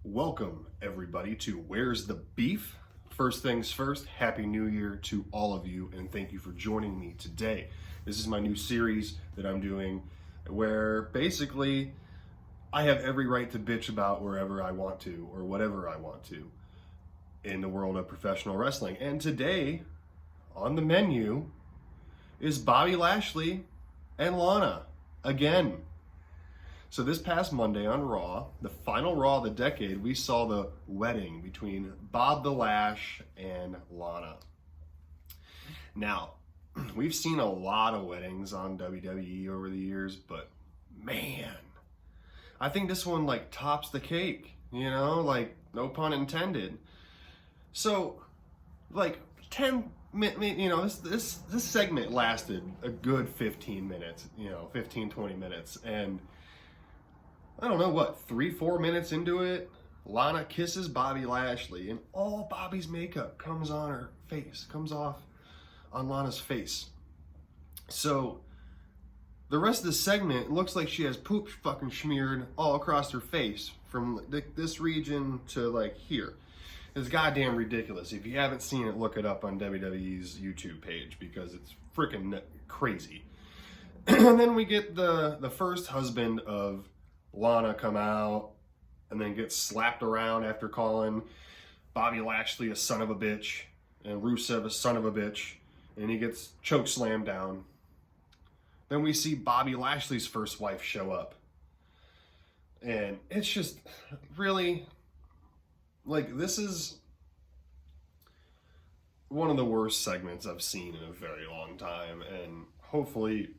Welcome, everybody, to Where's the Beef? First things first, Happy New Year to all of you, and thank you for joining me today. This is my new series that I'm doing where basically I have every right to bitch about wherever I want to or whatever I want to in the world of professional wrestling. And today, on the menu, is Bobby Lashley and Lana again. So this past Monday on Raw, the final Raw of the decade, we saw the wedding between Bob the Lash and Lana. Now, we've seen a lot of weddings on WWE over the years, but man, I think this one like tops the cake, you know, like no pun intended. So like 10 minutes, you know, this segment lasted a good 15 minutes, you know, 15, 20 minutes. And I don't know what, 3-4 minutes into it, Lana kisses Bobby Lashley and all Bobby's makeup comes on her face, comes off on Lana's face. So the rest of the segment looks like she has poop fucking smeared all across her face from this region to like here. It's goddamn ridiculous. If you haven't seen it, look it up on WWE's YouTube page because it's freaking crazy. And then we get the first husband of Lana come out and then gets slapped around after calling Bobby Lashley a son of a bitch and Rusev a son of a bitch, and he gets choke slammed down. Then we see Bobby Lashley's first wife show up, and it's just really like, this is one of the worst segments I've seen in a very long time, and hopefully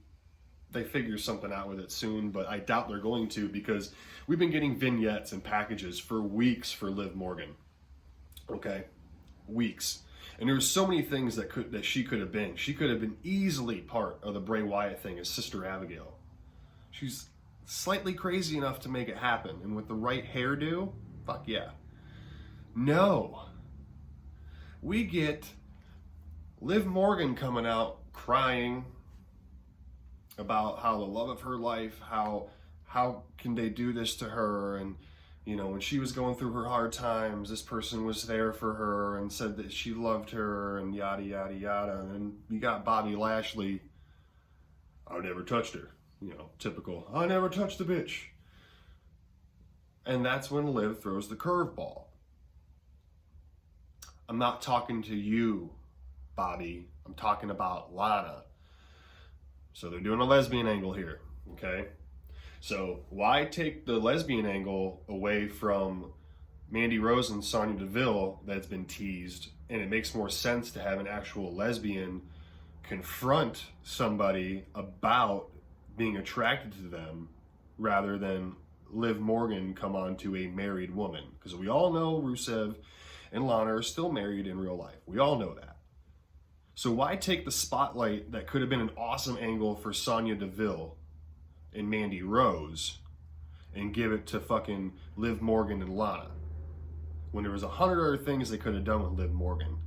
they figure something out with it soon, but I doubt they're going to, because we've been getting vignettes and packages for weeks for Liv Morgan. Okay? Weeks. And there's so many things that she could have been. She could have been easily part of the Bray Wyatt thing as Sister Abigail. She's slightly crazy enough to make it happen, and with the right hairdo, fuck yeah. No. We get Liv Morgan coming out crying about how the love of her life, how can they do this to her, and you know, when she was going through her hard times, this person was there for her and said that she loved her and yada yada yada. And then you got Bobby Lashley, I never touched her, you know, typical, I never touched the bitch. And that's when Liv throws the curveball. I'm not talking to you, Bobby, I'm talking about Lana. So they're doing a lesbian angle here, okay? So why take the lesbian angle away from Mandy Rose and Sonya Deville that's been teased, and it makes more sense to have an actual lesbian confront somebody about being attracted to them rather than Liv Morgan come on to a married woman? Because we all know Rusev and Lana are still married in real life. We all know that. So why take the spotlight that could have been an awesome angle for Sonya Deville and Mandy Rose and give it to fucking Liv Morgan and Lana when there was 100 other things they could have done with Liv Morgan?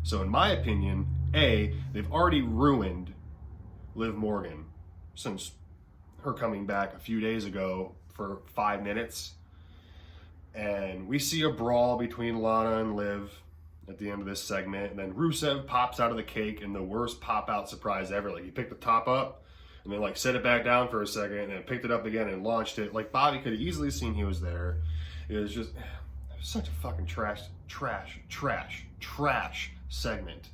So in my opinion, A, they've already ruined Liv Morgan since her coming back a few days ago for 5 minutes. And we see a brawl between Lana and Liv at the end of this segment, and then Rusev pops out of the cake in the worst pop-out surprise ever. Like, he picked the top up and then like set it back down for a second and then picked it up again and launched it. Like, Bobby could have easily seen he was there. It was just such a fucking trash segment.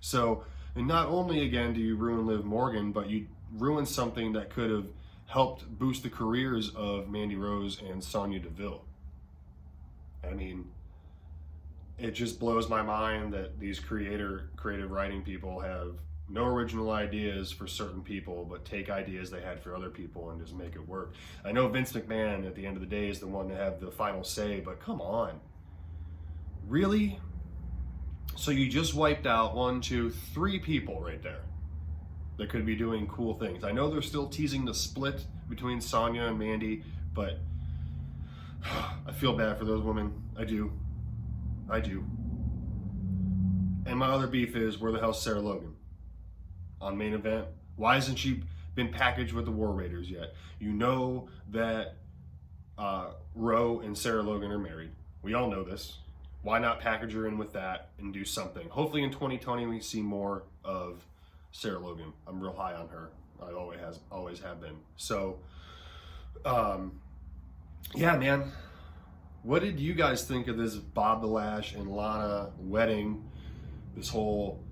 So, and not only again do you ruin Liv Morgan, but you ruin something that could have helped boost the careers of Mandy Rose and Sonya Deville. I mean, it just blows my mind that these creative writing people have no original ideas for certain people, but take ideas they had for other people and just make it work. I know Vince McMahon at the end of the day is the one to have the final say, but come on. Really? So you just wiped out 1, 2, 3 people right there that could be doing cool things. I know they're still teasing the split between Sonya and Mandy, but I feel bad for those women. I do. my other beef is, where the hell's Sarah Logan on main event? Why hasn't she been packaged with the War Raiders yet? You know that Roe and Sarah Logan are married. We all know this. Why not package her in with that and do something? Hopefully in 2020 we see more of Sarah Logan. I'm real high on her. I always have been. So, yeah, man. What did you guys think of this Bob the Lash and Lana wedding? This whole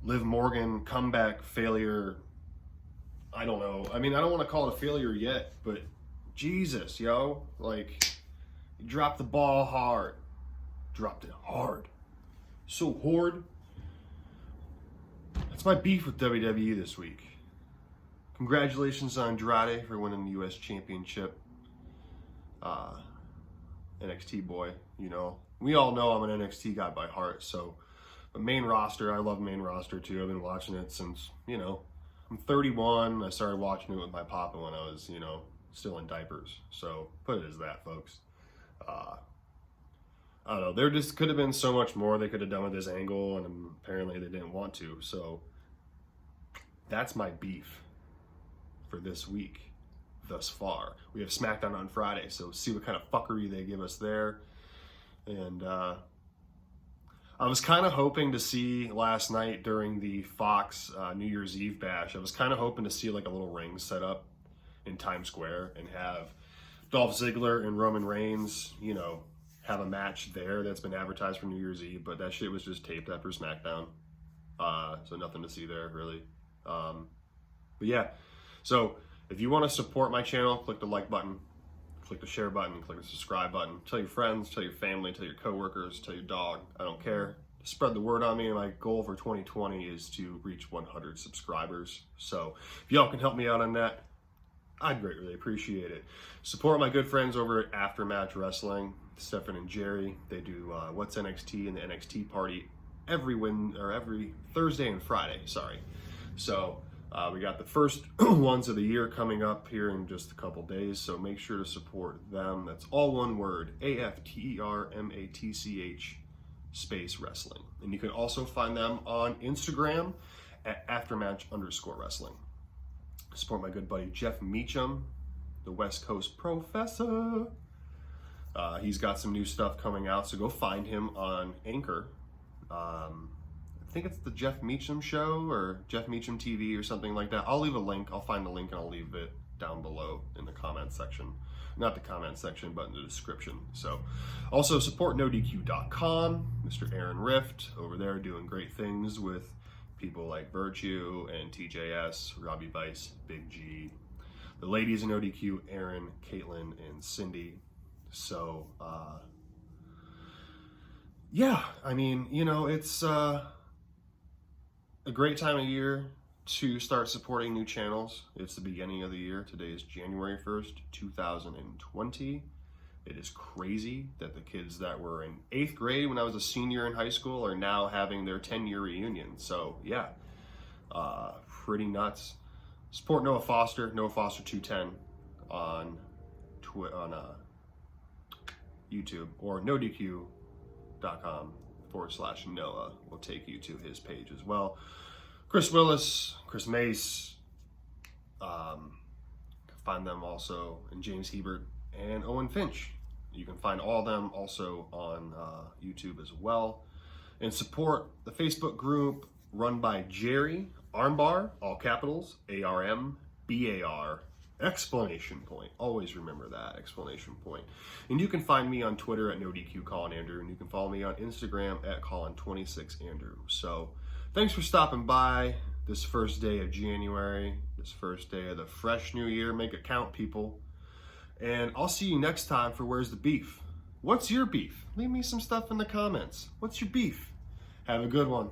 Liv Morgan comeback failure. I don't know. I mean, I don't want to call it a failure yet, but Jesus, yo. Like, you dropped the ball hard. Dropped it hard. So hard. That's my beef with WWE this week. Congratulations on Andrade for winning the U.S. Championship. NXT boy, you know. We all know I'm an NXT guy by heart, so. But main roster, I love main roster too. I've been watching it since, you know, I'm 31. I started watching it with my papa when I was, you know, still in diapers. So put it as that, folks. I don't know. There just could have been so much more they could have done with this angle, and apparently they didn't want to. So that's my beef for this week thus far. We have SmackDown on Friday, so see what kind of fuckery they give us there. And I was kind of hoping to see last night during the Fox New Year's Eve bash, I was kind of hoping to see like a little ring set up in Times Square and have Dolph Ziggler and Roman Reigns, you know, have a match there that's been advertised for New Year's Eve, but that shit was just taped after SmackDown. So nothing to see there, really. But yeah, so if you want to support my channel, click the like button, click the share button, click the subscribe button. Tell your friends, tell your family, tell your coworkers, tell your dog. I don't care. Spread the word on me. And my goal for 2020 is to reach 100 subscribers. So if y'all can help me out on that, I'd greatly appreciate it. Support my good friends over at Aftermatch Wrestling, Stefan and Jerry. They do What's NXT and the NXT Party every Thursday and Friday. Sorry. So we got the first ones of the year coming up here in just a couple days. So make sure to support them. That's all one word: AFTERMATCH space wrestling. And you can also find them on Instagram at Aftermatch_wrestling. Support my good buddy Jeff Meacham, the West Coast Professor. He's got some new stuff coming out, so go find him on Anchor. I think it's the Jeff Meacham Show or Jeff Meacham TV or something like that. I'll leave a link. I'll find the link and I'll leave it down below in the comment section. Not the comment section, but in the description. So also support NoDQ.com. Mr. Aaron Rift over there doing great things with people like Virtue and TJS, Robbie Vice, Big G, the ladies in ODQ, Aaron, Caitlin, and Cindy. So, yeah, I mean, you know, it's a great time of year to start supporting new channels. It's the beginning of the year. Today is January 1st, 2020. It is crazy that the kids that were in 8th grade when I was a senior in high school are now having their 10-year reunion. So, yeah, pretty nuts. Support Noah Foster, Noah Foster 210 on YouTube, or NoDQ.com/Noah will take you to his page as well. Chris Willis, Chris Mace, find them also, and James Hebert and Owen Finch. You can find all of them also on YouTube as well. And support the Facebook group run by Jerry Armbar, all capitals, ARMBAR, exclamation point. Always remember that, exclamation point. And you can find me on Twitter at NoDQColinAndrew, and you can follow me on Instagram at Colin26Andrew. So thanks for stopping by this first day of January, this first day of the fresh new year. Make it count, people. And I'll see you next time for Where's the Beef? What's your beef? Leave me some stuff in the comments. What's your beef? Have a good one.